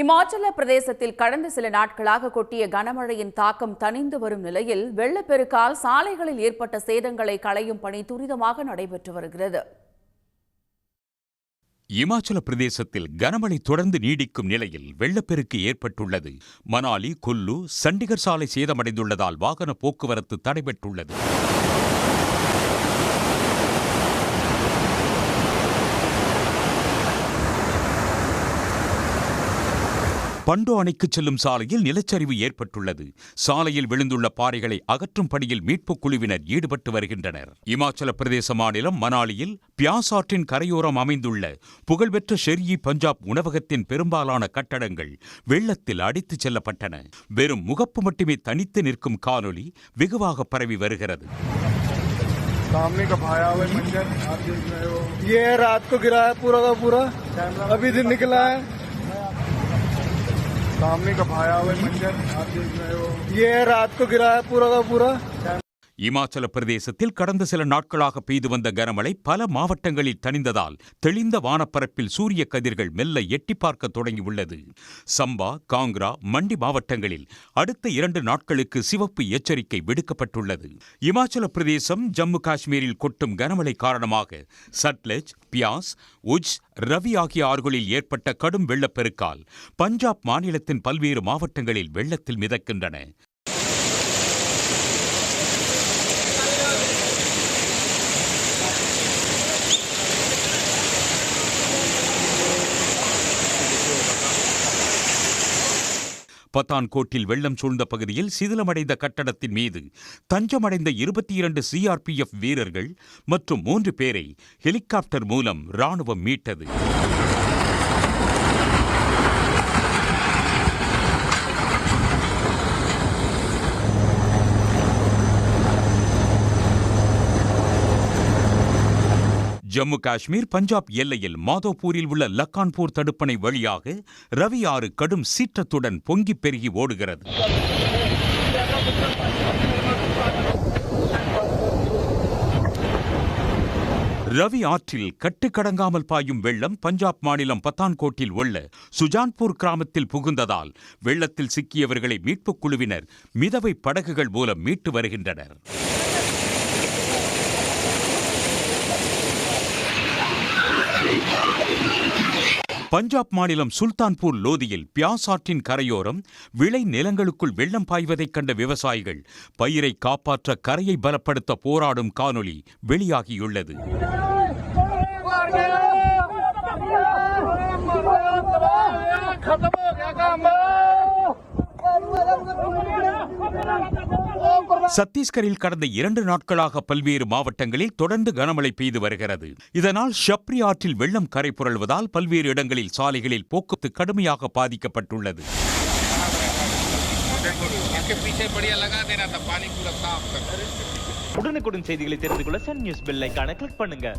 இமாச்சல பிரதேசத்தில் கடந்த சில நாட்களாக கொட்டிய கனமழையின் தாக்கம் தணிந்து வரும் நிலையில் வெள்ளப்பெருக்கால் சாலைகளில் ஏற்பட்ட சேதங்களை களையும் பணி துரிதமாக நடைபெற்று வருகிறது. இமாச்சல பிரதேசத்தில் கனமழை தொடர்ந்து நீடிக்கும் நிலையில் வெள்ளப்பெருக்கு ஏற்பட்டுள்ளது. மனாலி, குல்லு, சண்டிகர் சாலை சேதமடைந்துள்ளதால் வாகன போக்குவரத்து தடைபட்டுள்ளது. பண்டோ அணைக்கு செல்லும் சாலையில் நிலச்சரிவு ஏற்பட்டுள்ளது. சாலையில் விழுந்துள்ள பாறைகளை அகற்றும் பணியில் மீட்புக் குழுவினர் ஈடுபட்டு வருகின்றனர். இமாச்சல பிரதேச மாநிலம் மனாலியில் பியாஸ் ஆற்றின் கரையோரம் அமைந்துள்ள புகழ்பெற்ற ஷெர்யி பஞ்சாப் உணவகத்தின் பெரும்பாலான கட்டடங்கள் வெள்ளத்தில் அடித்துச் செல்லப்பட்டன. வெறும் முகப்பு மட்டுமே தனித்து நிற்கும் காணொலி வெகுவாக பரவி வருகிறது. सामने का भाया हुआ मंजर आप देख रहे हो, ये रात को गिरा है पूरा का पूरा, अभी दिन निकला है. सामने का भाया हुआ मंजर आप देख रहे हो, ये रात को गिरा है पूरा का पूरा. இமாச்சல பிரதேசத்தில் கடந்த சில நாட்களாக பெய்து வந்த கனமழை பல மாவட்டங்களில் தணிந்ததால் தெளிந்த வானப்பரப்பில் சூரிய கதிர்கள் மெல்ல எட்டி பார்க்க தொடங்கியுள்ளது. சம்பா, காங்க்ரா, மண்டி மாவட்டங்களில் அடுத்த 2 நாட்களுக்கு சிவப்பு எச்சரிக்கை விடுக்கப்பட்டுள்ளது. இமாச்சல பிரதேசம், ஜம்மு காஷ்மீரில் கொட்டும் கனமழை காரணமாக சட்லெஜ், பியாஸ், உஜ், ரவி ஆகிய ஆறுகளில் ஏற்பட்ட கடும் வெள்ளப்பெருக்கால் பஞ்சாப் மாநிலத்தின் பல்வேறு மாவட்டங்களில் வெள்ளத்தில் மிதக்கின்றன. பத்தான்கோட்டில் வெள்ளம் சூழ்ந்த பகுதியில் சிதிலமடைந்த கட்டடத்தின் மீது தஞ்சமடைந்த 22 CRPF வீரர்கள் மற்றும் 3 பேரை ஹெலிகாப்டர் மூலம் ராணுவம் மீட்டது. ஜம்மு காஷ்மீர், பஞ்சாப் எல்லையில் மாதோப்பூரில் உள்ள லக்கான்பூர் தடுப்பணை வழியாக ரவி ஆறு கடும் சீற்றத்துடன் பொங்கி பெருகி ஓடுகிறது. ரவி ஆற்றில் கட்டுக்கடங்காமல் பாயும் வெள்ளம் பஞ்சாப் மாநிலம் பத்தான்கோட்டில் உள்ள சுஜான்பூர் கிராமத்தில் புகுந்ததால் வெள்ளத்தில் சிக்கியவர்களை மீட்புக் குழுவினர் மிதவை படகுகள் மூலம் மீட்டு வருகின்றனர். பஞ்சாப் மாநிலம் சுல்தான்பூர் லோதியில் பியாஸ் ஆற்றின் கரையோரம் விளை நிலங்களுக்குள் வெள்ளம் பாய்வதைக் கண்ட விவசாயிகள் பயிரை காப்பாற்ற கரையை பலப்படுத்த போராடும் காணொலி வெளியாகியுள்ளது. சத்தீஸ்கரில் கடந்த 2 நாட்களாக பல்வேறு மாவட்டங்களில் தொடர்ந்து கனமழை பெய்து வருகிறது. இதனால் ஷப்ரி ஆற்றில் வெள்ளம் கரை புரள்வதால் பல்வேறு இடங்களில் சாலைகளில் போக்குவரத்து கடுமையாக பாதிக்கப்பட்டுள்ளது. உடனுக்குடன் செய்திகளை தெரிந்து கொள்ள சன் நியூஸ் பெல் ஐகானை கிளிக் பண்ணுங்க.